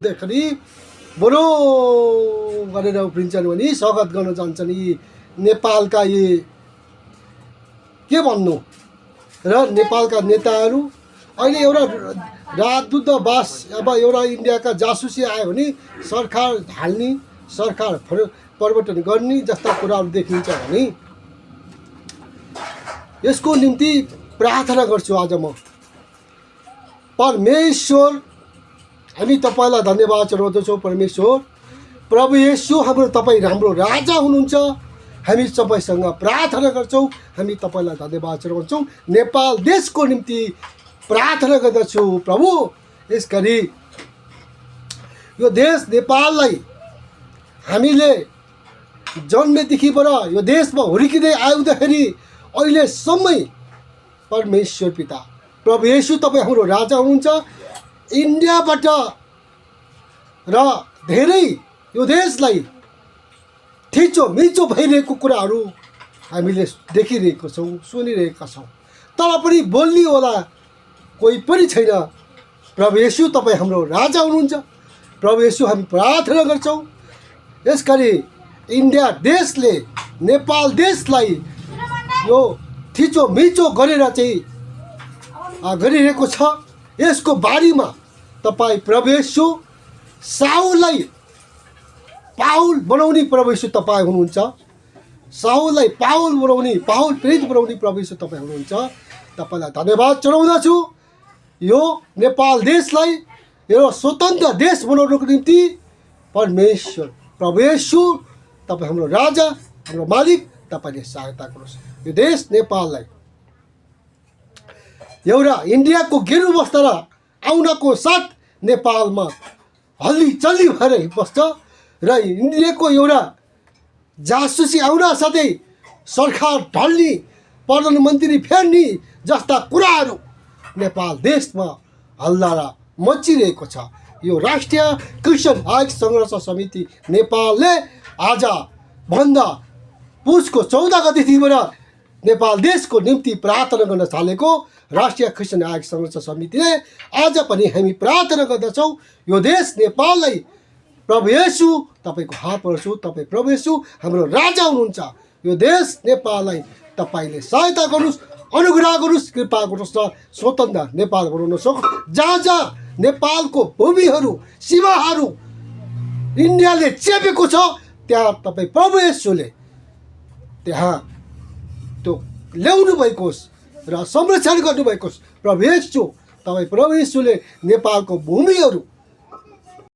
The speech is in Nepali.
देखि बडो गरेर उफ्रिन्छन् भने स्वागत गर्न जान्छन् यी नेपालका यी के भन्नु र नेपालका नेताहरू अहिले एउटा राजदूतावास अब एउटा इन्डियाका जासुसी आयो भने सरकार ढाल्ने सरकार परिवर्तन गर्ने जस्ता कुराहरू देखिन्छ भने यसको निम्ति प्रार्थना गर्छु आज म परमेश्वर हामी तपाईलाई धन्यवाद चढाउँदछौँ परमेश्वर प्रभु येशू हाम्रो तपाईँ राम्रो राजा हुनुहुन्छ हामी सबैसँग प्रार्थना गर्छौँ हामी तपाईलाई धन्यवाद चढाउँछौँ नेपाल देशको निम्ति प्रार्थना गर्दछु प्रभु यसगरी यो देश नेपाललाई हामीले जन्मेदेखिबाट यो देशमा हुर्किँदै आउँदाखेरि अहिलेसम्म परमेश्वर पिता प्रभु येशू तपाईँ हाम्रो राजा हुनुहुन्छ इन्डियाबाट र धेरै यो देशलाई थिचोमिचो भइरहेको कुराहरू हामीले देखिरहेको छौँ सुनिरहेका छौँ तर पनि बोल्ने होला कोही पनि छैन प्रभु येशू तपाईँ हाम्रो राजा हुनुहुन्छ प्रभु येशू हामी प्रार्थना गर्छौँ यसगरी इन्डिया देशले नेपाल देशलाई यो थिचोमिचो गरेर चाहिँ गरिरहेको छ यसको बारेमा तपाईँ प्रभु येशू साउललाई पाउल बनाउने प्रभु येशू तपाईँ हुनुहुन्छ साउललाई पाउल बनाउने पाउल प्रेरित बनाउने प्रभु येशू तपाईँ हुनुहुन्छ तपाईँलाई धन्यवाद चढाउँदछु यो नेपाल देशलाई एउटा स्वतन्त्र देश बनाउनको निम्ति परमेश्वर प्रभु येशू तपाईँ हाम्रो राजा हाम्रो मालिक तपाईँले सहायता गर्नुहोस् यो देश नेपाललाई एउटा इन्डियाको गेरु बस्दा आउनको साथ नेपालमा हल्ली चल्ली भएर बस्छ र इन्डियाको एउटा जासुसी आउन साथै सरकार ढल्ने प्रधानमन्त्री फेर्ने जस्ता कुराहरू नेपाल देशमा हल्ला र मचिरहेको छ यो राष्ट्रिय क्रिस्चियन आयोग सङ्घर्ष समिति नेपालले आज भन्दा पुसको 14 गतेदेखिबाट नेपाल देशको निम्ति प्रार्थना गर्न थालेको राष्ट्रिय क्रिस्चियन आयोग सङ्घर्ष समितिले आज पनि हामी प्रार्थना गर्दछौँ यो देश नेपाललाई प्रभु येशू तपाईँको हात पर्छु तपाईँ प्रभु येशू हाम्रो राजा हुनुहुन्छ यो देश नेपाललाई तपाईँले सहायता गर्नुहोस् अनुग्रह गर्नुहोस् कृपा गर्नुहोस् र स्वतन्त्र नेपाल बनाउन सक्नु जहाँ जहाँ नेपालको भूमिहरू सीमाहरू इन्डियाले चेपेको छ त्यहाँ तपाईँ प्रभु येशूले त्यहाँ त्यो ल्याउनु भएको होस् र संरक्षण गर्नुभएको होस् प्रभु येशू तपाईँ प्रभु येशूले नेपालको भूमिहरू